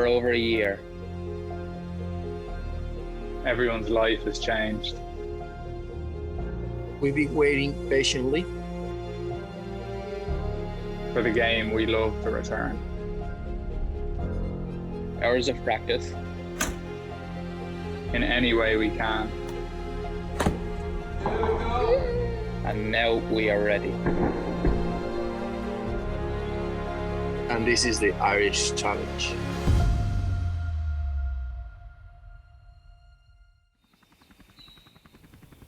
for over a year. Everyone's life has changed. We've been waiting patiently For the game we love to return. Hours of practice in any way we can. And now we are ready. and this is the Irish Challenge.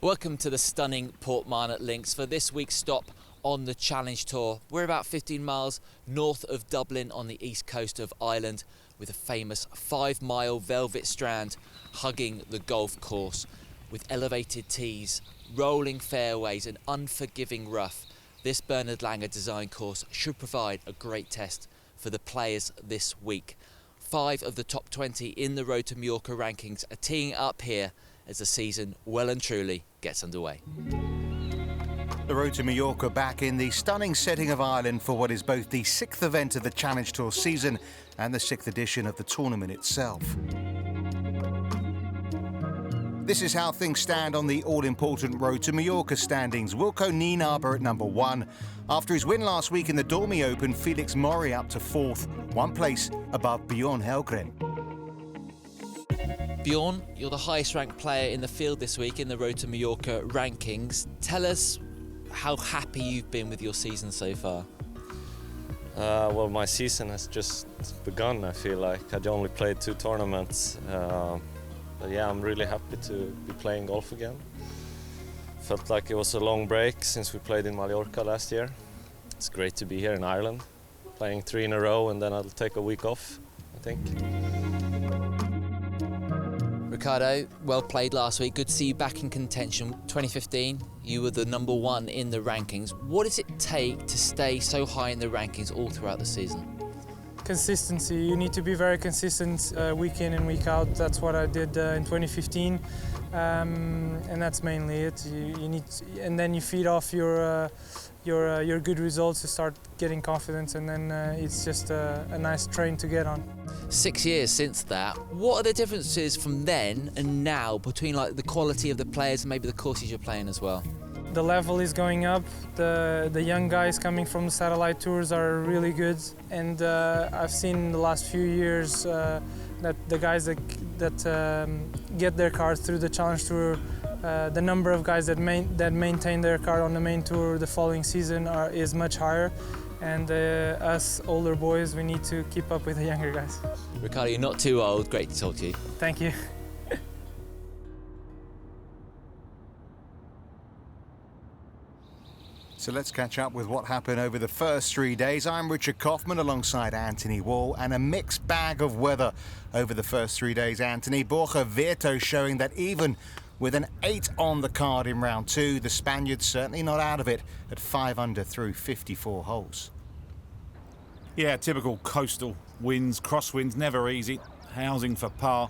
Welcome to the stunning Portmarnock Links for this week's stop on the Challenge Tour. We're about 15 miles north of Dublin on the east coast of Ireland with a famous 5-mile velvet strand hugging the golf course with elevated tees, rolling fairways and unforgiving rough. This Bernard Langer design course should provide a great test for the players this week. 5 of the top 20 in the Road to Mallorca rankings are teeing up here as the season well and truly gets underway. The Road to Mallorca back in the stunning setting of Ireland for what is both the 6th event of the Challenge Tour season and the 6th edition of the tournament itself. This is how things stand on the all-important Road to Mallorca standings. Wilco Nienaber at number 1. After his win last week in the Dormy Open, Felix Mori up to 4th, 1 place above Bjorn Helgren. Bjorn, you're the highest ranked player in the field this week in the Road to Mallorca rankings. Tell us how happy you've been with your season so far. Well, my season has just begun, I feel like. I only played 2 tournaments. But yeah, I'm really happy to be playing golf again. Felt like it was a long break since we played in Mallorca last year. It's great to be here in Ireland, playing 3 in a row, and then I'll take a week off, I think. Ricardo, well played last week. Good to see you back in contention. 2015, you were the number 1 in the rankings. What does it take to stay so high in the rankings all throughout the season? Consistency. You need to be very consistent week in and week out. That's what I did in 2015, and that's mainly it. You need, and then you feed off your good results to start getting confidence, and then it's just a nice train to get on. 6 years since that, what are the differences from then and now between like the quality of the players and maybe the courses you're playing as well? The level is going up. The young guys coming from the satellite tours are really good, and I've seen in the last few years that the guys that get their card through the Challenge Tour, the number of guys that maintain their card on the main tour the following season is much higher. And us older boys, we need to keep up with the younger guys. Ricardo, you're not too old. Great to talk to you. Thank you. So let's catch up with what happened over the first 3 days. I'm Richard Kaufman alongside Anthony Wall, and a mixed bag of weather over the first 3 days, Anthony. Borja Vierto showing that even with an 8 on the card in round 2, the Spaniard's certainly not out of it at 5 under through 54 holes. Yeah, typical coastal winds, crosswinds, never easy. Housing for par.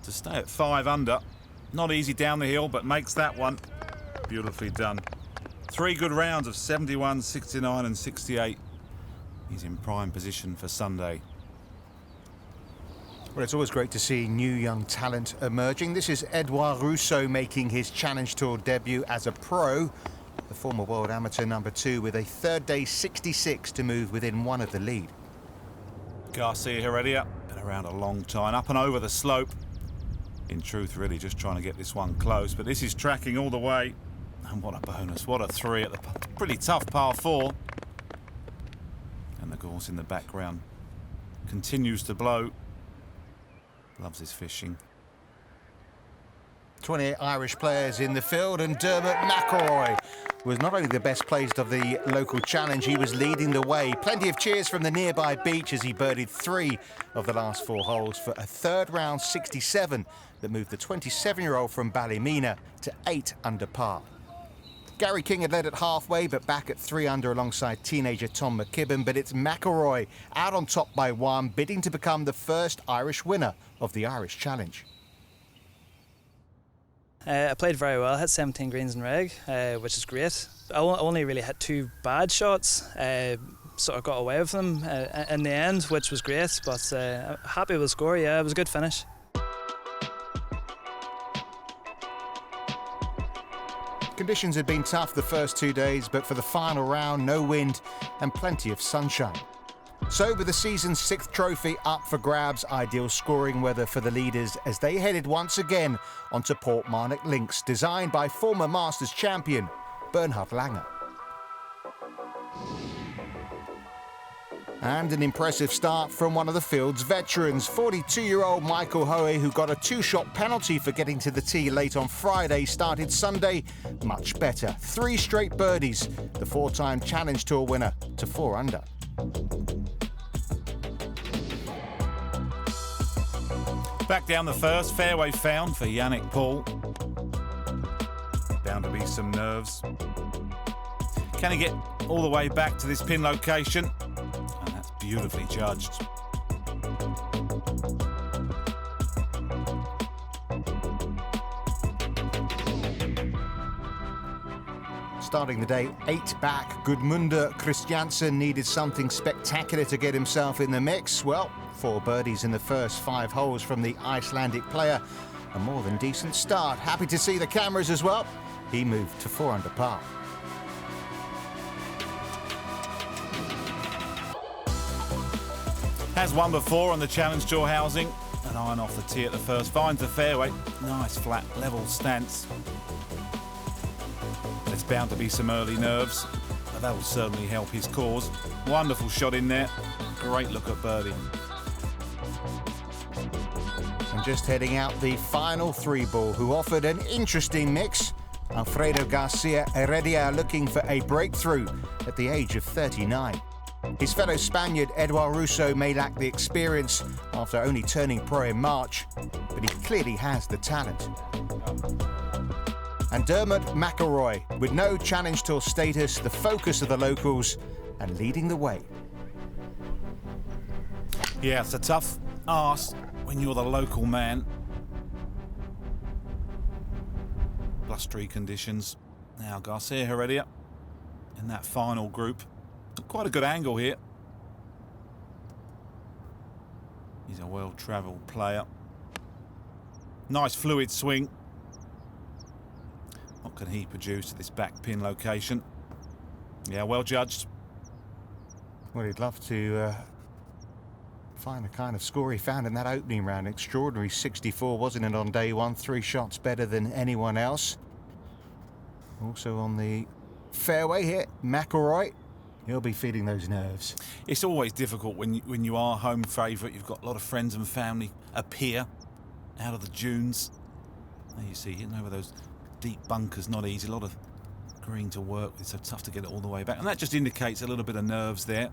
To stay at 5 under, not easy down the hill, but makes that one. Beautifully done. 3 good rounds of 71, 69 and 68. He's in prime position for Sunday. Well, it's always great to see new young talent emerging. This is Edouard Rousseau making his Challenge Tour debut as a pro. The former world amateur number 2 with a third day 66 to move within 1 of the lead. Garcia Heredia, been around a long time, up and over the slope. In truth, really just trying to get this one close, but this is tracking all the way. And what a bonus, what a 3 at the pretty tough par 4. And the course in the background continues to blow. Loves his fishing. 28 Irish players in the field, and Dermot McIlroy was not only the best placed of the local challenge, he was leading the way. Plenty of cheers from the nearby beach as he birdied 3 of the last 4 holes for a third round 67 that moved the 27-year-old from Ballymena to 8 under par. Gary King had led at halfway, but back at 3 under alongside teenager Tom McKibben. But it's McIlroy out on top by 1, bidding to become the first Irish winner of the Irish Challenge. I played very well. I had 17 greens in reg, which is great. I only really had 2 bad shots. sort of got away with them in the end, which was great. But happy with the score. Yeah, it was a good finish. Conditions had been tough the first 2 days, but for the final round, no wind and plenty of sunshine. So with the season's 6th trophy up for grabs, ideal scoring weather for the leaders as they headed once again onto Portmarnock Links, designed by former Masters champion Bernhard Langer. And an impressive start from one of the field's veterans, 42-year-old Michael Hoey, who got a 2-shot penalty for getting to the tee late on Friday, started Sunday much better. 3 straight birdies, the 4-time Challenge Tour winner to 4 under. Back down the first, fairway found for Yannick Paul. Bound to be some nerves. Can he get all the way back to this pin location? And that's beautifully judged. Starting the day 8 back, Gudmundur Kristjansson needed something spectacular to get himself in the mix. Well, 4 birdies in the first 5 holes from the Icelandic player. A more than decent start. Happy to see the cameras as well. He moved to 4 under par. Has won before on the Challenge Tour Housing. An iron off the tee at the first, finds the fairway. Nice flat level stance. There's bound to be some early nerves, but that will certainly help his cause. Wonderful shot in there. Great look at birdie. And just heading out the final 3-ball, who offered an interesting mix. Alfredo Garcia Heredia looking for a breakthrough at the age of 39. His fellow Spaniard Eduard Russo may lack the experience after only turning pro in March, but he clearly has the talent. And Dermot McIlroy, with no Challenge Tour status, the focus of the locals, and leading the way. Yeah, it's a tough ask when you're the local man. Blustery conditions. Now Garcia Heredia in that final group. Quite a good angle here. He's a well-travelled player. Nice fluid swing. What can he produce at this back pin location? Yeah, well judged. Well, he'd love to find the kind of score he found in that opening round. Extraordinary 64, wasn't it, on day 1? 3 shots better than anyone else. Also on the fairway here, McIlroy. He'll be feeling those nerves. It's always difficult when you are home favourite. You've got a lot of friends and family appear out of the dunes. There you see, hitting over those deep bunkers, not easy. A lot of green to work with, so tough to get it all the way back. And that just indicates a little bit of nerves there.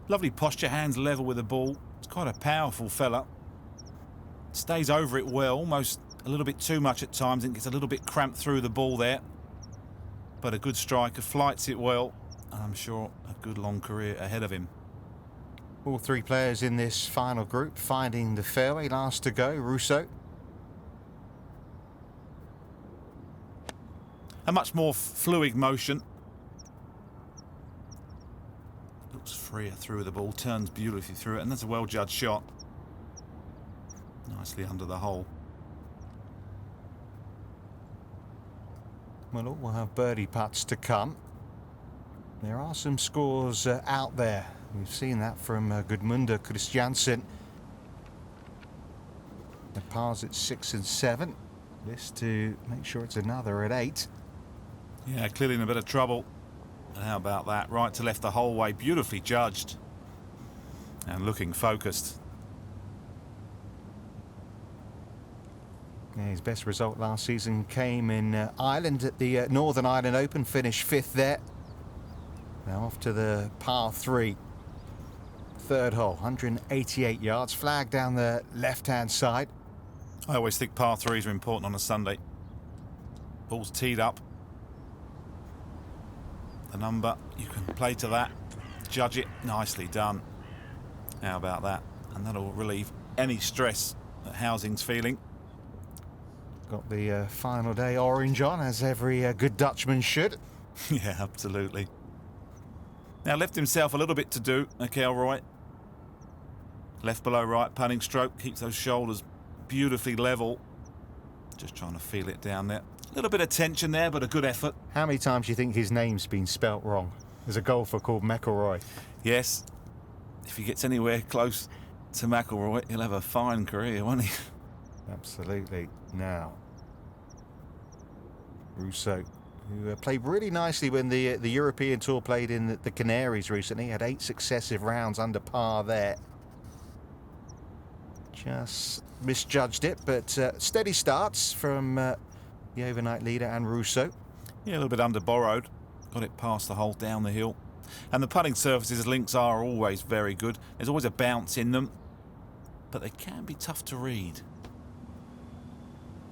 Lovely posture, hands level with the ball. It's quite a powerful fella. Stays over it well, almost a little bit too much at times, and gets a little bit cramped through the ball there. But a good striker, flights it well. And I'm sure a good long career ahead of him. All 3 players in this final group finding the fairway. Last to go, Russo. A much more fluid motion. Looks freer through the ball, turns beautifully through it, and that's a well-judged shot. Nicely under the hole. Well, all will have birdie putts to come. There are some scores out there. We've seen that from Gudmundur Kristjansson. The pars at 6 and 7. This to make sure it's another at 8. Yeah, clearly in a bit of trouble. And how about that? Right to left the whole way, beautifully judged. And looking focused. Yeah, his best result last season came in Ireland at the Northern Ireland Open, finished 5th there. Now off to the par 3. 3rd hole, 188 yards, flag down the left-hand side. I always think par 3s are important on a Sunday. Ball's teed up. The number, you can play to that. Judge it, nicely done. How about that? And that'll relieve any stress that Huizing's feeling. Got the final day orange on, as every good Dutchman should. Yeah, absolutely. Now left himself a little bit to do, McElroy. Left below right, punting stroke, keeps those shoulders beautifully level. Just trying to feel it down there. A little bit of tension there, but a good effort. How many times do you think his name's been spelt wrong? There's a golfer called McElroy. Yes, if he gets anywhere close to McElroy, he'll have a fine career, won't he? Absolutely. Now, Rousseau, who played really nicely when the European Tour played in the Canaries recently, had 8 successive rounds under par there. Just misjudged it, but steady starts from the overnight leader and Rousseau. Yeah, a little bit under borrowed. Got it past the hole down the hill. And the putting surfaces links are always very good. There's always a bounce in them, but they can be tough to read.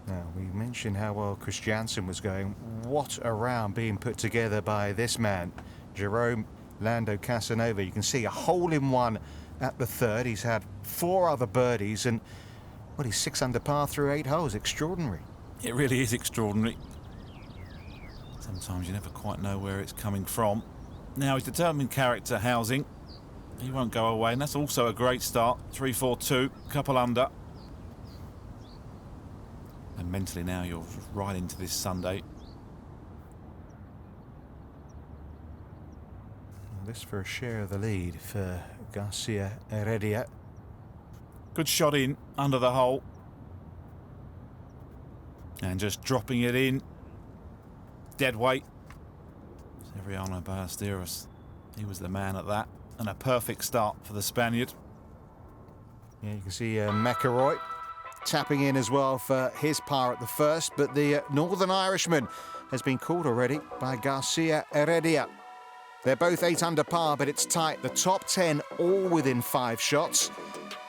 Now, we mentioned how well Christiansen was going. What a round being put together by this man, Jerome Lando Casanova. You can see a hole-in-one at the third. He's had 4 other birdies and, well, he's 6 under par through 8 holes. Extraordinary. It really is extraordinary. Sometimes you never quite know where it's coming from. Now, his determined character, Huizing, he won't go away, and that's also a great start. 3-4-2, couple under. And mentally now you're right into this Sunday. This for a share of the lead for Garcia Heredia. Good shot in under the hole. And just dropping it in. Dead weight. Severiano Ballesteros. He was the man at that. And a perfect start for the Spaniard. Yeah, you can see McElroy tapping in as well for his par at the first, but the Northern Irishman has been called already by Garcia Heredia. They're both 8 under par, but it's tight. The top 10 all within 5 shots.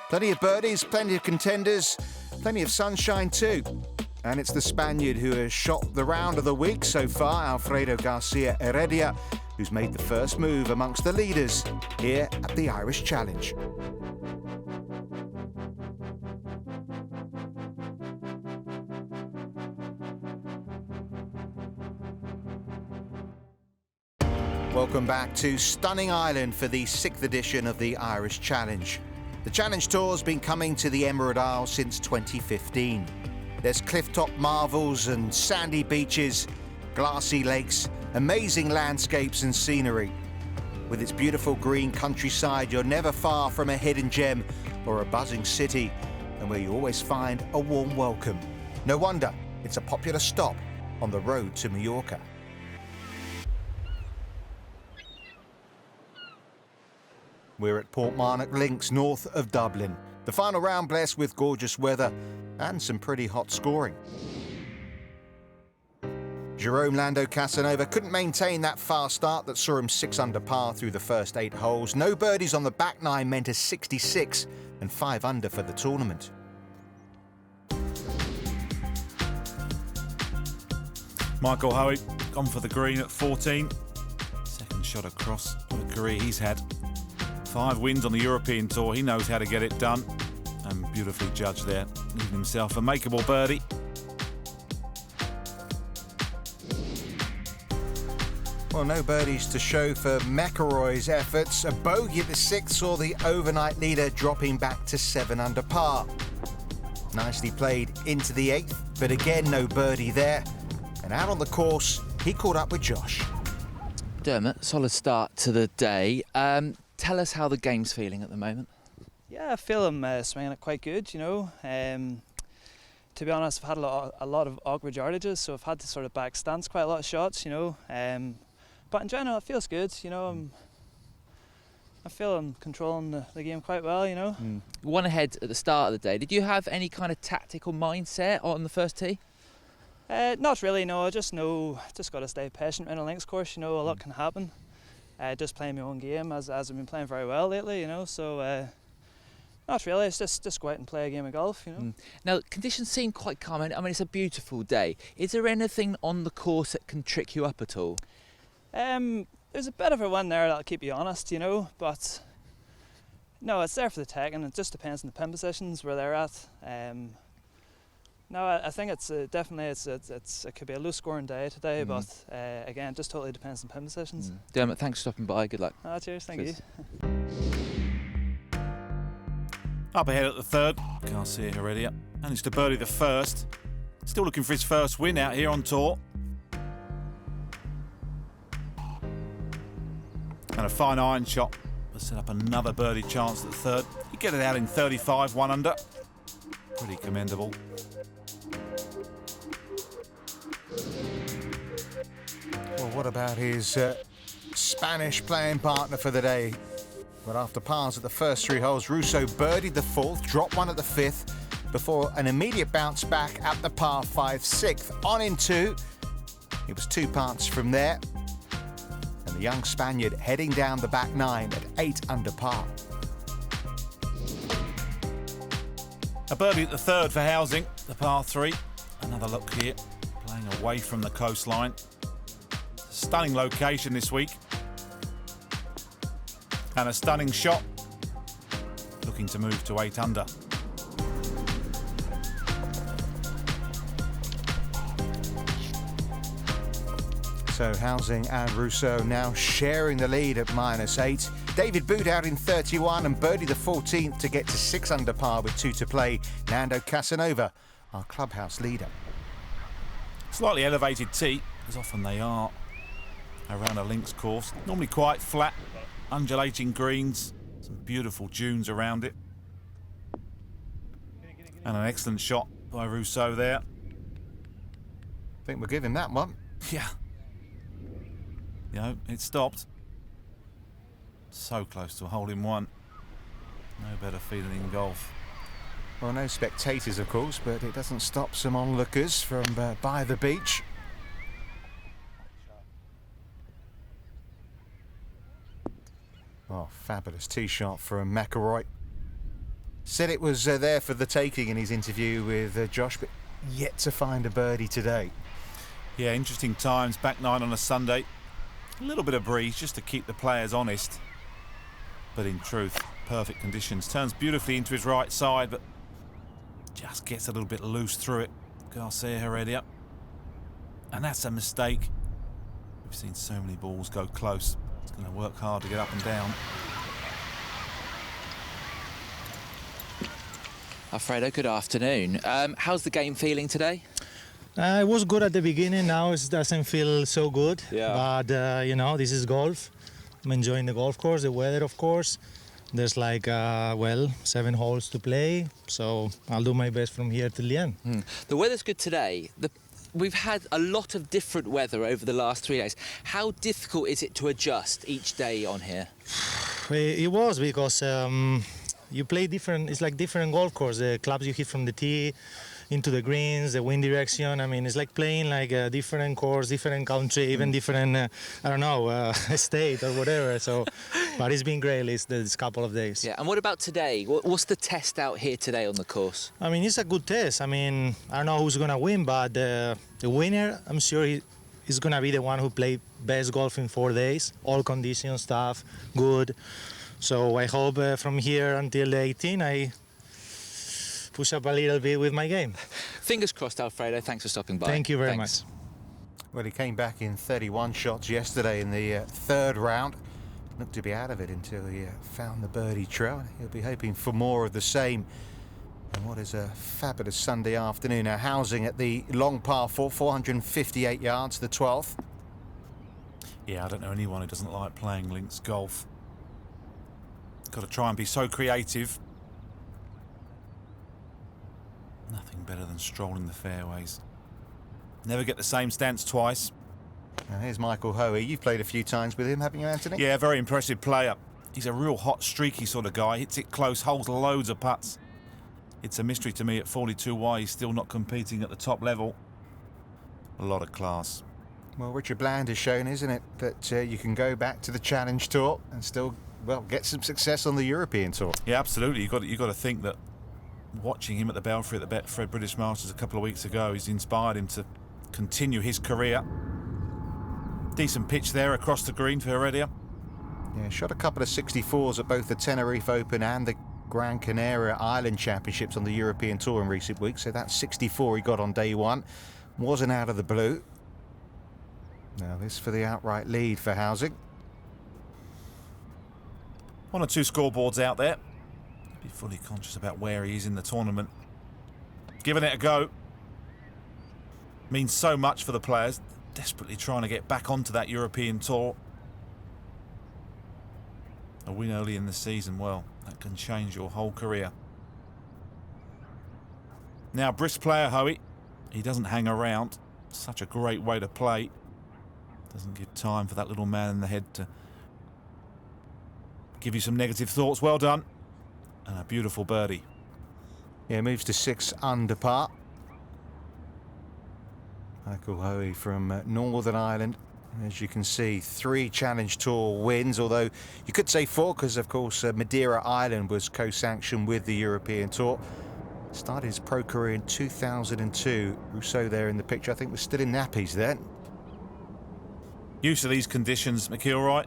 Plenty of birdies, plenty of contenders, plenty of sunshine too. And it's the Spaniard who has shot the round of the week so far, Alfredo Garcia Heredia, who's made the first move amongst the leaders here at the Irish Challenge. Welcome back to stunning Ireland for the 6th edition of the Irish Challenge. The Challenge Tour's been coming to the Emerald Isle since 2015. There's clifftop marvels and sandy beaches, glassy lakes, amazing landscapes and scenery. With its beautiful green countryside, you're never far from a hidden gem or a buzzing city, and where you always find a warm welcome. No wonder it's a popular stop on the road to Mallorca. We're at Portmarnock Links, north of Dublin. The final round blessed with gorgeous weather and some pretty hot scoring. Jerome Lando Casanova couldn't maintain that fast start that saw him 6 under par through the first 8 holes. No birdies on the back 9 meant a 66 and 5 under for the tournament. Michael Hoey gone for the green at 14. Second shot across. What a career he's had. 5 wins on the European Tour. He knows how to get it done. And beautifully judged there. Leaving himself a makeable birdie. Well, no birdies to show for McElroy's efforts. A bogey at the 6th saw the overnight leader dropping back to 7 under par. Nicely played into the 8th, but again no birdie there. And out on the course, he caught up with Josh. Dermot, solid start to the day. Tell us how the game's feeling at the moment. Yeah, I feel I'm swinging it quite good, you know. To be honest, I've had a lot of awkward yardages, so I've had to sort of back stance quite a lot of shots, you know. But in general, it feels good, you know. I feel I'm controlling the game quite well, you know. One ahead at the start of the day. Did you have any kind of tactical mindset on the first tee? Not really, no. I just got to stay patient in a links course, you know. A lot can happen. Just playing my own game as I've been playing very well lately, you know. So not really. It's just go out and play a game of golf, you know. Now conditions seem quite calm. I mean, it's a beautiful day. Is there anything on the course that can trick you up at all? There's a bit of a one there that'll keep you honest, you know. But no, it's there for the taking. It just depends on the pin positions where they're at. No, I think it's definitely it could be a low scoring day today, but again, just totally depends on pin positions. Dermot, thanks for stopping by. Good luck. Cheers, thank Cheers. you. Up ahead at the third, Garcia Heredia managed to birdie the first. Still looking for his first win out here on tour. And a fine iron shot to set up another birdie chance at the third. You get it out in 35, 1 under. Pretty commendable. Well, what about his Spanish playing partner for the day? But after pars at the first 3 holes, Russo birdied the 4th, dropped 1 at the 5th, before an immediate bounce back at the par 5 6th. On in 2. It was 2 parts from there. And the young Spaniard heading down the back 9 at 8 under par. A birdie at the third for Huizing, the par 3. Another look here, playing away from the coastline. Stunning location this week. And a stunning shot. Looking to move to 8 under. So Huizing and Russo now sharing the lead at -8. David Boot out in 31 and birdied the 14th to get to 6 under par with 2 to play. Nando Casanova, our clubhouse leader. Slightly elevated tee, as often they are around a links course. Normally quite flat, undulating greens, some beautiful dunes around it. And an excellent shot by Russo there. I think we'll give him that one. Yeah. You know, it stopped. So close to a hole-in-one. No better feeling in golf. Well, no spectators, of course, but it doesn't stop some onlookers from by the beach. Oh, fabulous tee shot from McIlroy. Said it was there for the taking in his interview with Josh, but yet to find a birdie today. Yeah, interesting times. Back 9 on a Sunday. A little bit of breeze just to keep the players honest. But in truth, perfect conditions. Turns beautifully into his right side, but just gets a little bit loose through it. Garcia Heredia. And that's a mistake. We've seen so many balls go close. It's going to work hard to get up and down. Alfredo, good afternoon. How's the game feeling today? It was good at the beginning. Now it doesn't feel so good. Yeah. But you know, this is golf. I'm enjoying the golf course, the weather, of course. There's like 7 holes to play, so I'll do my best from here till the end. The weather's good today. We've had a lot of different weather over the last 3 days. How difficult is it to adjust each day on here? It was because you play different. It's like different golf course. The clubs you hit from the tee into the greens, the wind direction. I mean, it's like playing like a different course, different country, even different, I don't know, state or whatever. So, but it's been great this couple of days. Yeah, and what about today? What's the test out here today on the course? I mean, it's a good test. I mean, I don't know who's going to win, but the winner, I'm sure he's going to be the one who played best golf in 4 days. All conditions, stuff, good. So I hope from here until the 18, I push up a little bit with my game. Fingers crossed, Alfredo. Thanks for stopping by. Thank you very Thanks. much. Well, he came back in 31 shots yesterday in the 3rd round. Looked to be out of it until he found the birdie trail. He'll be hoping for more of the same. And what is a fabulous Sunday afternoon. Now, Huizing at the long par 4, 458 yards, the 12th. Yeah, I don't know anyone who doesn't like playing links golf. Got to try and be so creative. Nothing better than strolling the fairways. Never get the same stance twice. Now, here's Michael Hoey. You've played a few times with him, haven't you, Anthony? Yeah, very impressive player. He's a real hot, streaky sort of guy. Hits it close, holds loads of putts. It's a mystery to me at 42 why he's still not competing at the top level. A lot of class. Well, Richard Bland has shown, isn't it, that you can go back to the Challenge Tour and still, well, get some success on the European Tour. Yeah, absolutely. You've got to think that watching him at the Belfry at the Betfred British Masters a couple of weeks ago has inspired him to continue his career. Decent pitch there across the green for Heredia. Yeah, shot a couple of 64s at both the Tenerife Open and the Gran Canaria Island Championships on the European Tour in recent weeks, so that 64 he got on day one wasn't out of the blue. Now this for the outright lead for Huizing. 1 or 2 scoreboards out there. Be fully conscious about where he is in the tournament. Giving it a go. Means so much for the players. Desperately trying to get back onto that European Tour. A win early in the season, well, that can change your whole career. Now, brisk player, Hoey. He doesn't hang around. Such a great way to play. Doesn't give time for that little man in the head to give you some negative thoughts. Well done. And a beautiful birdie. Yeah, moves to 6 under par. Michael Hoey from Northern Ireland. As you can see, 3 Challenge Tour wins, although you could say 4 because, of course, Madeira Island was co-sanctioned with the European Tour. Started his pro career in 2002. Rousseau there in the picture, I think, was still in nappies then. Used to these conditions, McIlroy.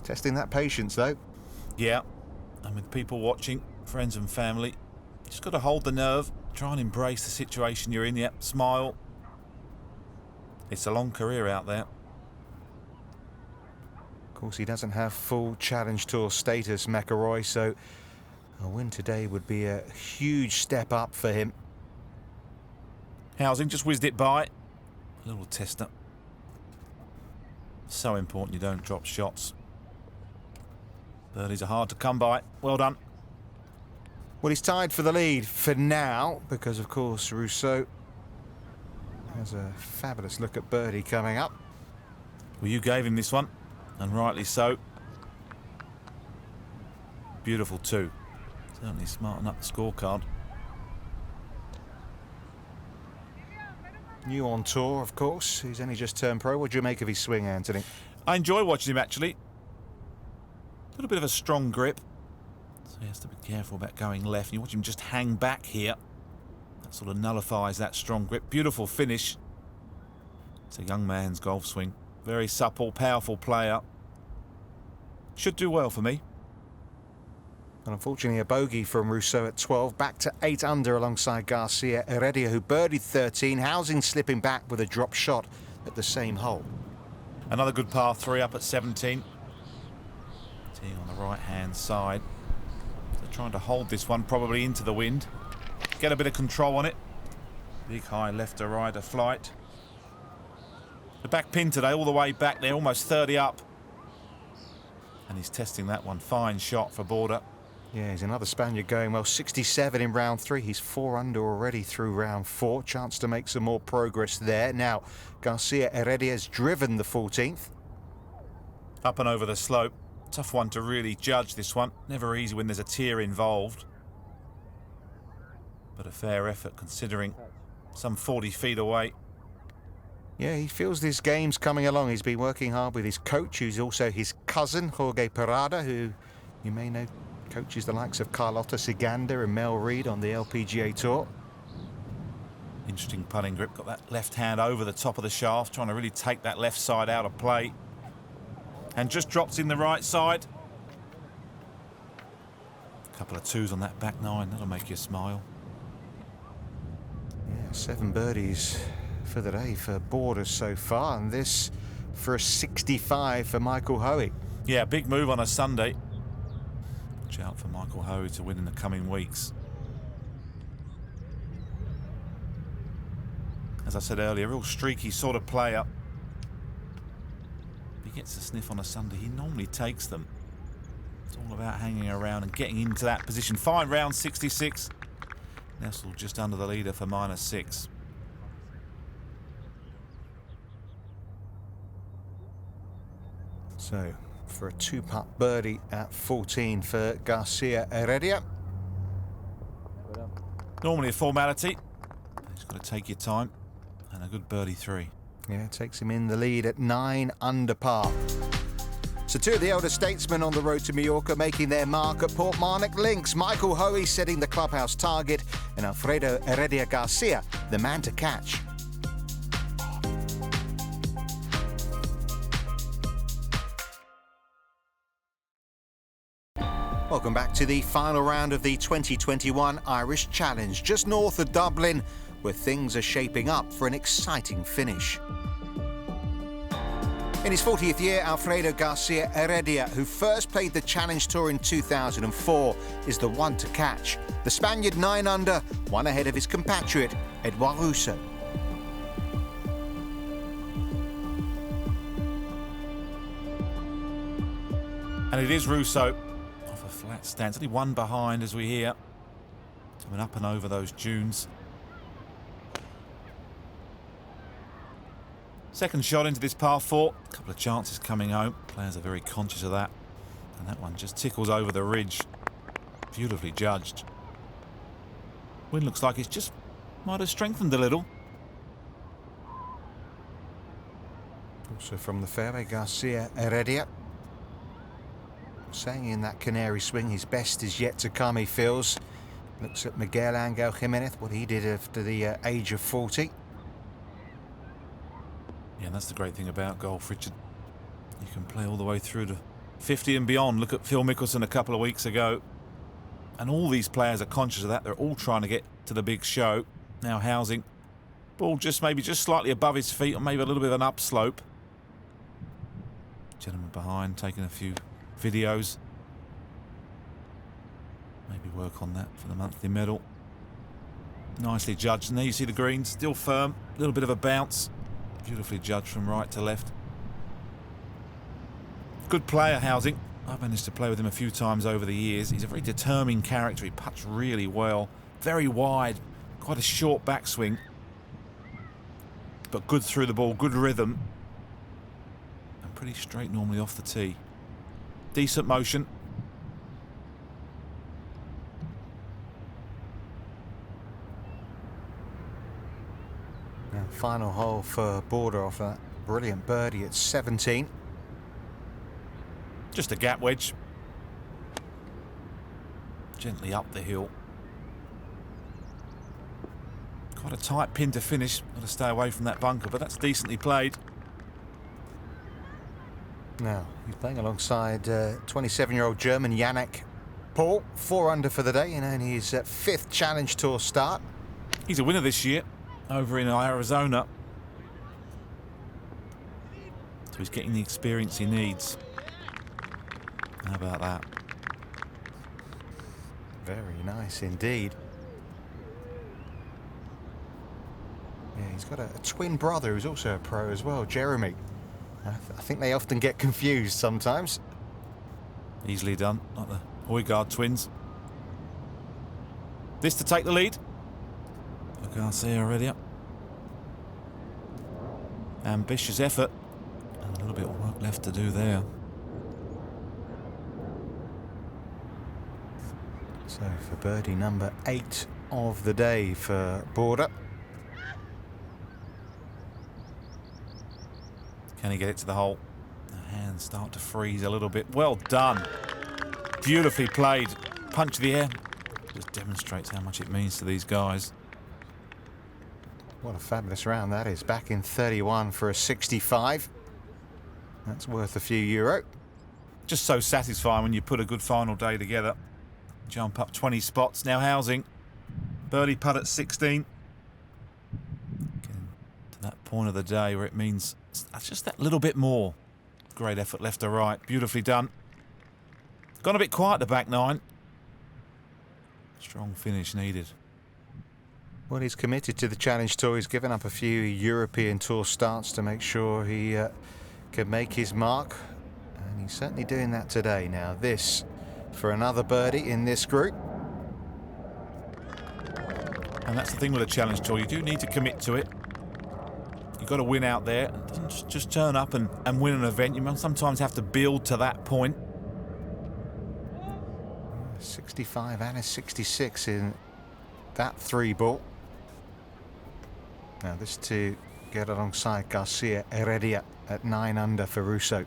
Testing that patience, though. Yeah, and with people watching, friends and family, just got to hold the nerve, try and embrace the situation you're in. Yep, smile. It's a long career out there. Of course, he doesn't have full Challenge Tour status, McIlroy, so a win today would be a huge step up for him. Huizing just whizzed it by. A little tester. So important you don't drop shots. Birdies are hard to come by. Well done. Well, he's tied for the lead for now because, of course, Rousseau has a fabulous look at birdie coming up. Well, you gave him this one, and rightly so. Beautiful too. Certainly smarten up the scorecard. New on tour, of course. He's only just turned pro. What do you make of his swing, Anthony? I enjoy watching him, actually. A little bit of a strong grip, so he has to be careful about going left. You watch him just hang back here. That sort of nullifies that strong grip. Beautiful finish. It's a young man's golf swing. Very supple, powerful player. Should do well for me. And unfortunately, a bogey from Rousseau at 12. Back to 8 under alongside Garcia Heredia, who birdied 13. Huizing slipping back with a drop shot at the same hole. Another good par 3 up at 17. Teeing on the right-hand side. They're trying to hold this one probably into the wind. Get a bit of control on it. Big high left to right, a flight. The back pin today, all the way back there, almost 30 up. And he's testing that one. Fine shot for border. Yeah, he's another Spaniard going well. 67 in round 3. He's 4 under already through round 4. Chance to make some more progress there. Now, Garcia Heredia has driven the 14th. Up and over the slope. Tough one to really judge, this one. Never easy when there's a tier involved. But a fair effort considering some 40 feet away. Yeah, he feels this game's coming along. He's been working hard with his coach, who's also his cousin, Jorge Parada, who you may know coaches the likes of Carlota Ciganda and Mel Reid on the LPGA Tour. Interesting putting grip. Got that left hand over the top of the shaft, trying to really take that left side out of play. And just drops in the right side. A couple of 2s on that back 9. That'll make you smile. Yeah, 7 birdies for the day for Borders so far, and this for a 65 for Michael Hoey. Yeah, big move on a Sunday. Watch out for Michael Hoey to win in the coming weeks. As I said earlier, a real streaky sort of player. If he gets a sniff on a Sunday, he normally takes them. It's all about hanging around and getting into that position. Fine round 66. Nestled just under the leader for -6. So, for a 2-putt birdie at 14 for Garcia Heredia. Normally a formality. You've got to take your time. And a good birdie 3. Yeah, takes him in the lead at 9 under par. So 2 of the elder statesmen on the road to Mallorca making their mark at Portmarnock Links. Michael Hoey setting the clubhouse target, and Alfredo Heredia Garcia, the man to catch. Welcome back to the final round of the 2021 Irish Challenge, just north of Dublin, where things are shaping up for an exciting finish. In his 40th year, Alfredo Garcia Heredia, who first played the Challenge Tour in 2004, is the one to catch. The Spaniard 9 under, one ahead of his compatriot, Edouard Rousseau. And it is Rousseau off a flat stance, only one behind as we hear. Coming up and over those dunes. Second shot into this par 4. A couple of chances coming home. Players are very conscious of that. And that one just tickles over the ridge. Beautifully judged. Wind looks like it's just might have strengthened a little. Also from the fairway, Garcia Heredia saying in that canary swing his best is yet to come, he feels. Looks at Miguel Angel Jimenez, what he did after the age of 40. Yeah, and that's the great thing about golf, Richard. You can play all the way through to 50 and beyond. Look at Phil Mickelson a couple of weeks ago. And all these players are conscious of that. They're all trying to get to the big show. Now Huizing. Ball maybe just slightly above his feet, or maybe a little bit of an upslope. Gentleman behind taking a few videos. Maybe work on that for the monthly medal. Nicely judged. And there you see the green, still firm. A little bit of a bounce. Beautifully judged from right to left. Good player, Huizing. I've managed to play with him a few times over the years. He's a very determined character. He putts really well. Very wide. Quite a short backswing. But good through the ball. Good rhythm. And pretty straight normally off the tee. Decent motion. Now, final hole for Border off that brilliant birdie at 17. Just a gap wedge. Gently up the hill. Quite a tight pin to finish. Got to stay away from that bunker, but that's decently played. Now, he's playing alongside 27-year-old German Yannick Paul, 4 under for the day in only his 5th Challenge Tour start. He's a winner this year over in Arizona. So he's getting the experience he needs. How about that? Very nice indeed. Yeah, he's got a twin brother who's also a pro as well, Jeremy. I think they often get confused sometimes. Easily done, like the Huizing twins. This to take the lead. Garcia already up. Ambitious effort. And a little bit of work left to do there. So for birdie number 8 of the day for Border. Can he get it to the hole? The hands start to freeze a little bit. Well done. Beautifully played. Punch of the air. Just demonstrates how much it means to these guys. What a fabulous round that is. Back in 31 for a 65. That's worth a few euro. Just so satisfying when you put a good final day together. Jump up 20 spots. Now Huizing. Birdie putt at 16. Getting to that point of the day where it means just that little bit more. Great effort left to right. Beautifully done. Gone a bit quiet the back 9. Strong finish needed. Well, he's committed to the Challenge Tour. He's given up a few European Tour starts to make sure he can make his mark. And he's certainly doing that today. Now this for another birdie in this group. And that's the thing with a Challenge Tour. You do need to commit to it. You've got to win out there. It doesn't just turn up and win an event. You sometimes have to build to that point. 65 and a 66 in that 3-ball. Now this to get alongside Garcia Heredia at 9 under for Rousseau.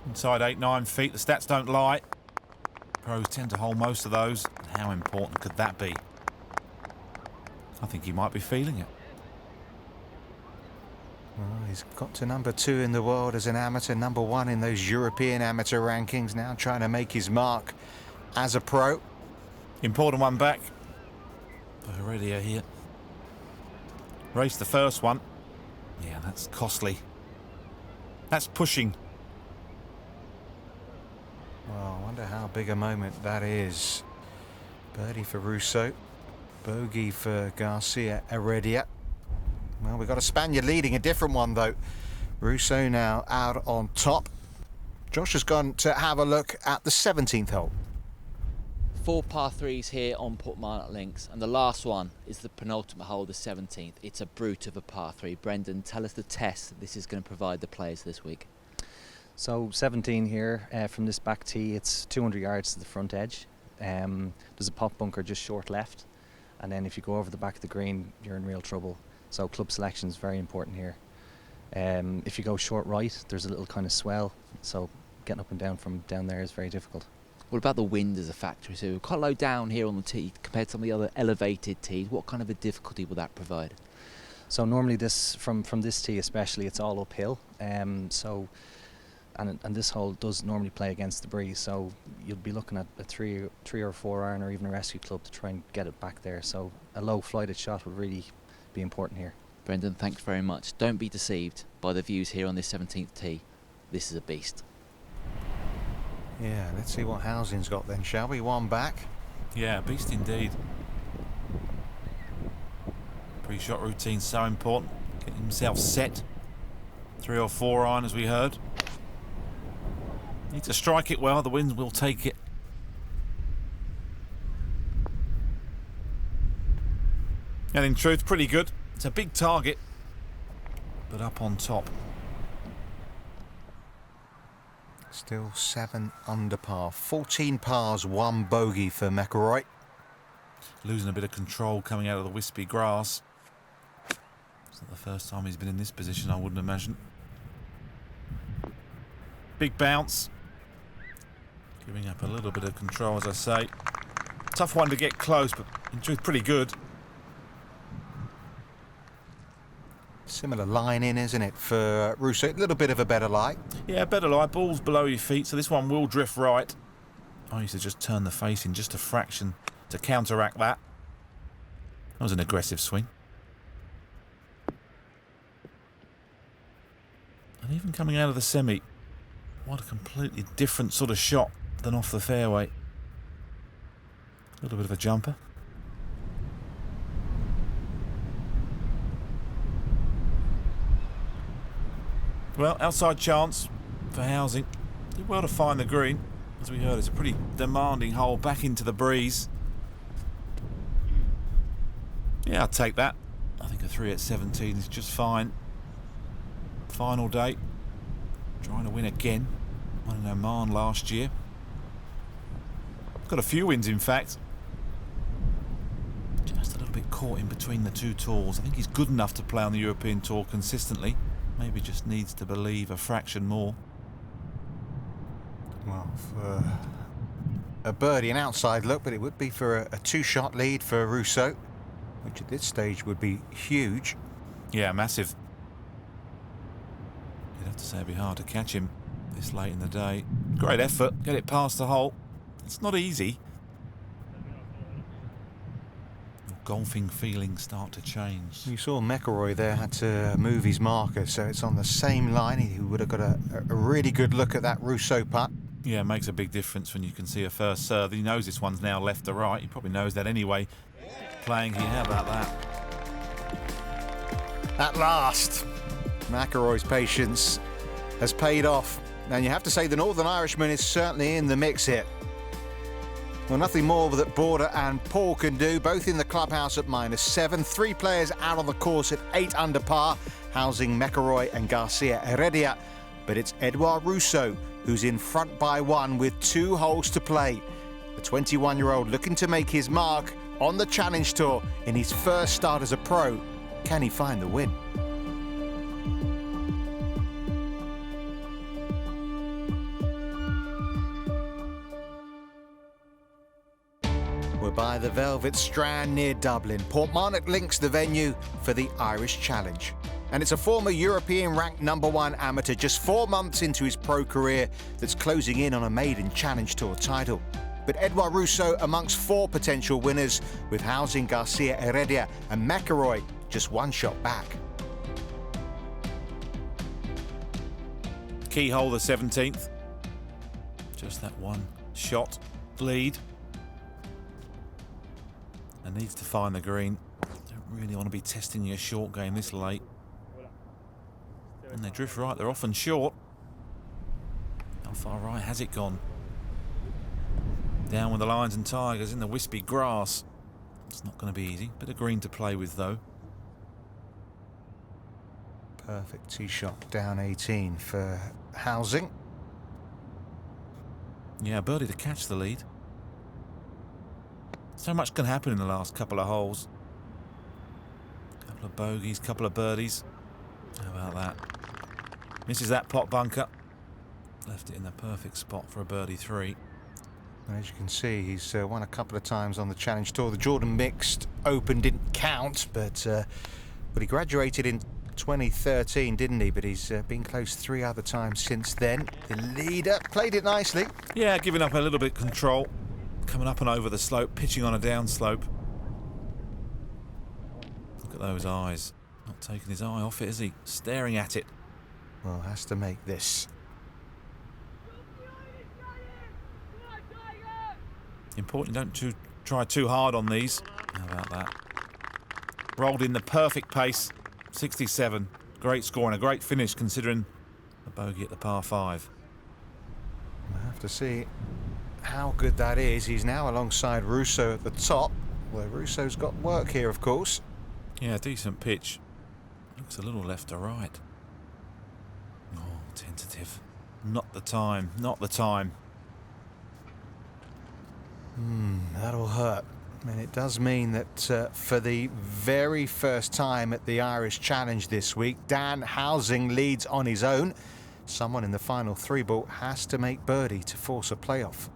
Inside 8-9 feet. The stats don't lie. Pros tend to hold most of those. How important could that be? I think he might be feeling it. Well, he's got to number 2 in the world as an amateur, number 1 in those European amateur rankings, now trying to make his mark as a pro. Important one back for Heredia here. Raced the first one. Yeah, that's costly. That's pushing. Well, I wonder how big a moment that is. Birdie for Russo. Bogey for Garcia Heredia. Well, we've got a Spaniard leading, a different one though. Russo now out on top. Josh has gone to have a look at the 17th hole. 4 par 3s here on Portmarnock Links, and the last one is the penultimate hole, the 17th. It's a brute of a par 3. Brendan, tell us the test that this is going to provide the players this week. So 17 here from this back tee, it's 200 yards to the front edge. There's a pop bunker just short left, and then if you go over the back of the green, you're in real trouble. So club selection is very important here. If you go short right, there's a little kind of swell, so getting up and down from down there is very difficult. What about the wind as a factor? So we're quite low down here on the tee compared to some of the other elevated tees. What kind of a difficulty will that provide? So normally this from this tee especially, it's all uphill. And this hole does normally play against the breeze. So you'll be looking at a 3 or 4 iron or even a rescue club to try and get it back there. So a low flighted shot would really be important here. Brendan, thanks very much. Don't be deceived by the views here on this 17th tee. This is a beast. Yeah, let's see what Huizing's got then, shall we? One back. Yeah, beast indeed. Pre-shot routine so important. Getting himself set. 3 or 4 iron as we heard. Need to strike it well, the wind will take it. And in truth, pretty good. It's a big target, but up on top. Still 7 under par. 14 pars, 1 bogey for McIlroy. Losing a bit of control coming out of the wispy grass. It's not the first time he's been in this position, I wouldn't imagine. Big bounce. Giving up a little bit of control, as I say. Tough one to get close, but in truth, pretty good. Similar line in, isn't it, for Russo? A little bit of a better lie. Yeah, better lie. Ball's below your feet, so this one will drift right. I used to just turn the face in just a fraction to counteract that. That was an aggressive swing. And even coming out of the semi, what a completely different sort of shot than off the fairway. A little bit of a jumper. Well, outside chance for Huizing. Did well to find the green. As we heard, it's a pretty demanding hole back into the breeze. Yeah, I'll take that. I think a 3 at 17 is just fine. Final day. Trying to win again. Won in Oman last year. Got a few wins, in fact. Just a little bit caught in between the 2 tours. I think he's good enough to play on the European Tour consistently. Maybe just needs to believe a fraction more. Well, for a birdie, an outside look, but it would be for a 2-shot lead for Russo, which at this stage would be huge. Yeah, massive. You'd have to say it'd be hard to catch him this late in the day. Great effort, get it past the hole. It's not easy. Golfing feelings start to change. You saw McIlroy there had to move his marker, so it's on the same line. He would have got a really good look at that Russo putt. Yeah, it makes a big difference when you can see a first serve. He knows this one's now left to right. He probably knows that anyway. Playing here, how about that? At last, McIlroy's patience has paid off. And you have to say the Northern Irishman is certainly in the mix here. Well, nothing more that Border and Paul can do, both in the clubhouse at -7. 3 players out on the course at 8 under par, Huizing, McIlroy and Garcia Heredia. But it's Edouard Russo who's in front by 1 with 2 holes to play. The 21-year-old looking to make his mark on the Challenge Tour in his first start as a pro. Can he find the win? We're by the Velvet Strand near Dublin. Portmarnock Links the venue for the Irish Challenge. And it's a former European-ranked #1 amateur just 4 months into his pro career that's closing in on a maiden Challenge Tour title. But Edouard Rousseau amongst 4 potential winners, with Huizing, Garcia, Heredia and McIlroy just 1 shot back. Key hole, the 17th. Just that 1 shot lead. And needs to find the green. Don't really want to be testing your short game this late. And they drift right, they're often short. How far right has it gone? Down with the Lions and Tigers in the wispy grass. It's not going to be easy. Bit of green to play with though. Perfect tee shot down 18 for Huizing. Yeah, birdie to catch the lead. So much can happen in the last couple of holes. Couple of bogeys, couple of birdies. How about that? Misses that pot bunker. Left it in the perfect spot for a birdie 3. And as you can see, he's won a couple of times on the Challenge Tour. The Jordan Mixed Open didn't count, but he graduated in 2013, didn't he? But he's been close 3 other times since then. The leader played it nicely. Yeah, giving up a little bit of control. Coming up and over the slope, pitching on a downslope. Look at those eyes. Not taking his eye off it, is he? Staring at it. Well, has to make this. Important, don't try too hard on these. How about that? Rolled in the perfect pace. 67. Great score and a great finish considering a bogey at the par 5. We'll have to see how good that is. He's now alongside Rousseau at the top. Well, Rousseau's got work here, of course. Yeah, decent pitch. Looks a little left to right. Oh, tentative. Not the time, not the time. That'll hurt. I mean, it does mean that for the very first time at the Irish Challenge this week, Daan Huizing leads on his own. Someone in the final 3-ball has to make birdie to force a playoff.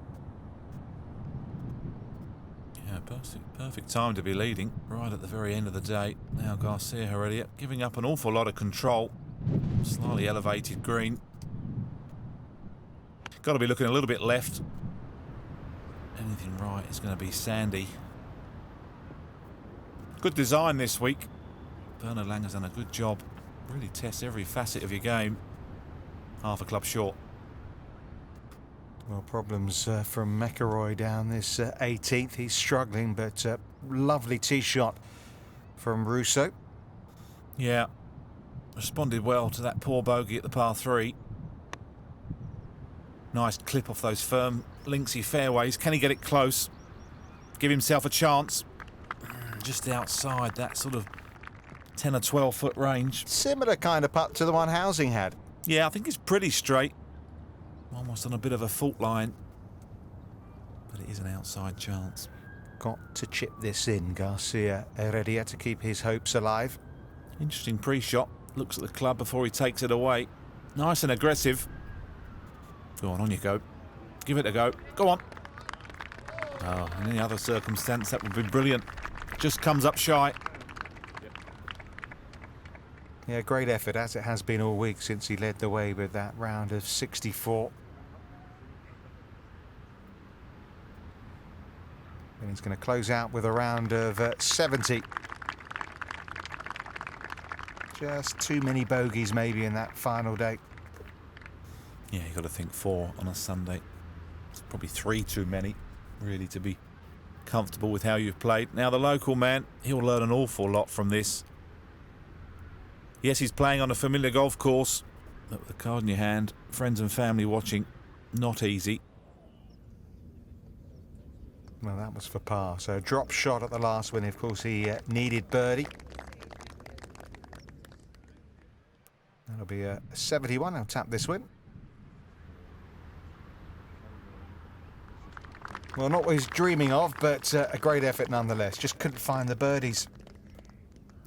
Yeah, perfect time to be leading, right at the very end of the day. Now Garcia Heredia giving up an awful lot of control. Slightly elevated green. Got to be looking a little bit left. Anything right is going to be sandy. Good design this week. Bernard Langer's done a good job. Really tests every facet of your game. Half a club short. Well, problems from McIlroy down this 18th. He's struggling, but lovely tee shot from Rousseau. Yeah, responded well to that poor bogey at the par 3. Nice clip off those firm, linksy fairways. Can he get it close? Give himself a chance. Just outside that sort of 10 or 12 foot range. Similar kind of putt to the one Huizing had. Yeah, I think it's pretty straight. Almost on a bit of a fault line. But it is an outside chance. Got to chip this in, Garcia Heredia, to keep his hopes alive. Interesting pre-shot. Looks at the club before he takes it away. Nice and aggressive. Go on you go. Give it a go. Go on. Oh, in any other circumstance, that would be brilliant. Just comes up shy. Yeah, great effort, as it has been all week since he led the way with that round of 64. And he's going to close out with a round of 70. Just too many bogeys maybe in that final day. Yeah, you've got to think 4 on a Sunday. It's probably 3 too many, really, to be comfortable with how you've played. Now, the local man, he'll learn an awful lot from this. Yes, he's playing on a familiar golf course, but with the card in your hand, friends and family watching, not easy. Well, that was for par. So a drop shot at the last one. Of course, he needed birdie. That'll be a 71. I'll tap this win. Well, not what he's dreaming of, but a great effort nonetheless. Just couldn't find the birdies.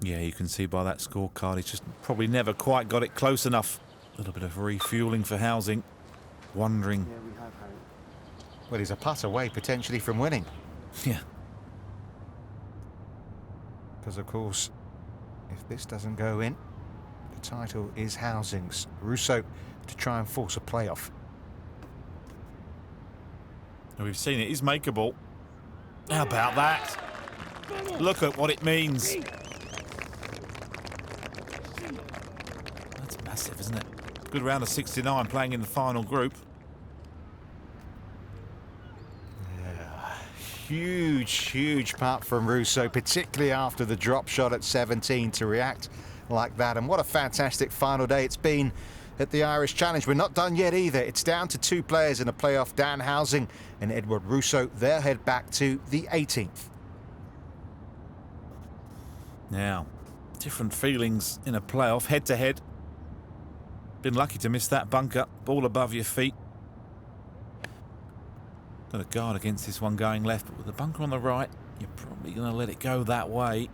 Yeah, you can see by that scorecard, he's just probably never quite got it close enough. A little bit of refueling for Huizing. Wondering. Well, he's a putt away potentially from winning. Yeah. Because, of course, if this doesn't go in, the title is Huizing's. Rousseau to try and force a playoff. We've seen it is makeable. How about that? Look at what it means. That's massive, isn't it? Good round of 69 playing in the final group. Yeah. Huge putt from Russo, particularly after the drop shot at 17 to react like that. And what a fantastic final day it's been at the Irish Challenge. We're not done yet either. It's down to 2 players in a playoff. Daan Huizing and Edward Russo. They'll head back to the 18th. Now, different feelings in a playoff, head-to-head. Been lucky to miss that bunker. Ball above your feet. Got a guard against this one going left, but with the bunker on the right, you're probably going to let it go that way.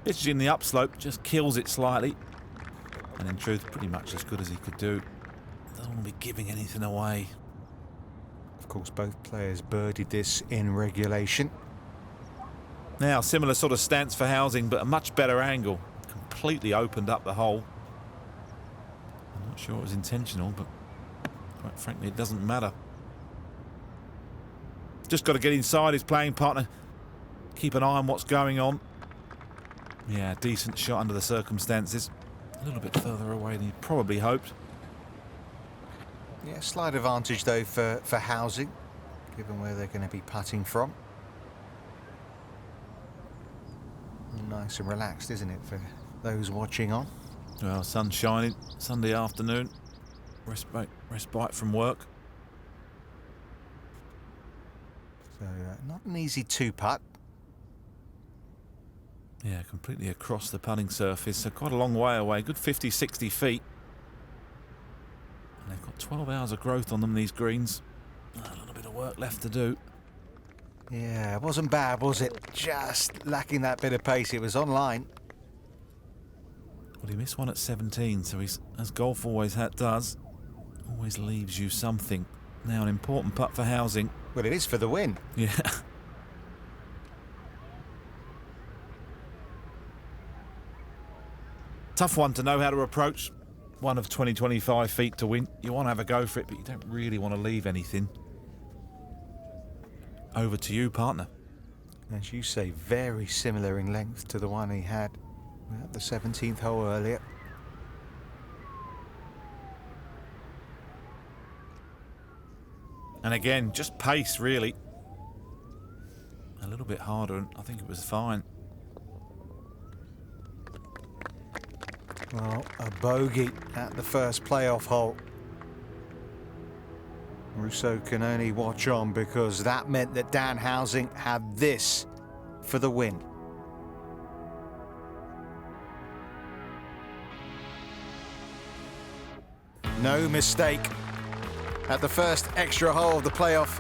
Pitches in the upslope, just kills it slightly. And in truth, pretty much as good as he could do. Don't want to be giving anything away. Of course, both players birdied this in regulation. Now, similar sort of stance for Huizing, but a much better angle. Completely opened up the hole. I'm not sure it was intentional, but quite frankly, it doesn't matter. Just got to get inside his playing partner. Keep an eye on what's going on. Yeah, decent shot under the circumstances. A little bit further away than he probably hoped. Yeah, slight advantage though for Huizing, given where they're going to be putting from. Nice and relaxed, isn't it, for those watching on? Well, sun shining, Sunday afternoon. Respite from work. So not an easy 2-putt. Yeah, completely across the putting surface, so quite a long way away, good 50, 60 feet. And they've got 12 hours of growth on them, these greens. A little bit of work left to do. Yeah, it wasn't bad, was it? Just lacking that bit of pace. It was online. Well, he missed one at 17, so he's, as golf always does, always leaves you something. Now an important putt for Huizing. Well, it is for the win. Yeah. Tough one to know how to approach. One of 20, 25 feet to win. You want to have a go for it, but you don't really want to leave anything. Over to you, partner. As you say, very similar in length to the one he had at the 17th hole earlier. And again, just pace, really. A little bit harder, and I think it was fine. Well, a bogey at the first playoff hole. Russo can only watch on because that meant that Daan Huizing had this for the win. No mistake. At the first extra hole of the playoff,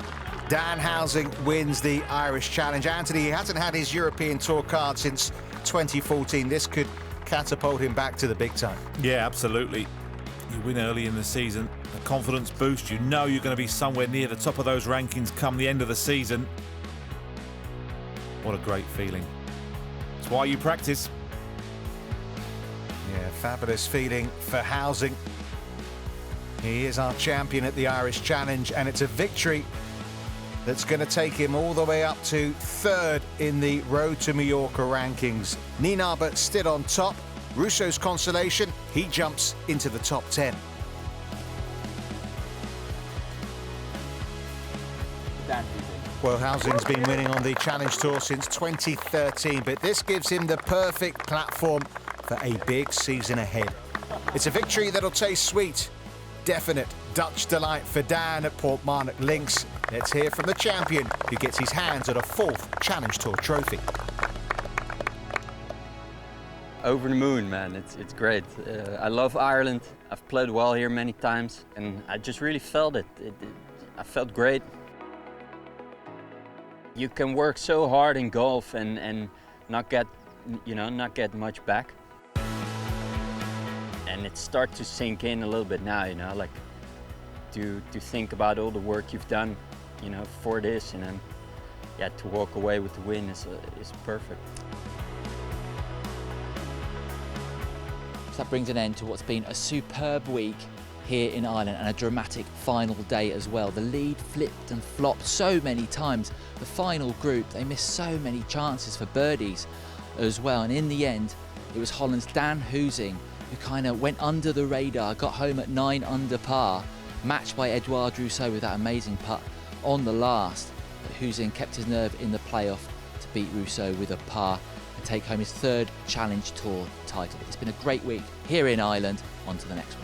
Daan Huizing wins the Irish Challenge. Anthony, he hasn't had his European Tour card since 2014. This could catapult him back to the big time. Yeah, absolutely. You win early in the season, a confidence boost. You know you're going to be somewhere near the top of those rankings come the end of the season. What a great feeling. It's why you practice. Yeah, fabulous feeling for Huizing. He is our champion at the Irish Challenge, and it's a victory that's going to take him all the way up to 3rd in the Road to Mallorca rankings. Nienaber still on top. Russo's consolation, he jumps into the top 10. Well, Huizing's been winning on the Challenge Tour since 2013, but this gives him the perfect platform for a big season ahead. It's a victory that'll taste sweet. Definite Dutch delight for Daan at Portmarnock Links. Let's hear from the champion who gets his hands on a 4th Challenge Tour trophy. Over the moon, man. It's great. I love Ireland. I've played well here many times, and I just really felt it. I felt great. You can work so hard in golf and not get much back. And it starts to sink in a little bit now, like to think about all the work you've done, for this, and then, yeah, to walk away with the win is perfect. So that brings an end to what's been a superb week here in Ireland, and a dramatic final day as well. The lead flipped and flopped so many times. The final group, they missed so many chances for birdies as well, and in the end it was Holland's Daan Huizing who kind of went under the radar, got home at 9 under par, matched by Edouard Rousseau with that amazing putt on the last. But Huizing kept his nerve in the playoff to beat Rousseau with a par and take home his 3rd Challenge Tour title. It's been a great week here in Ireland. On to the next one.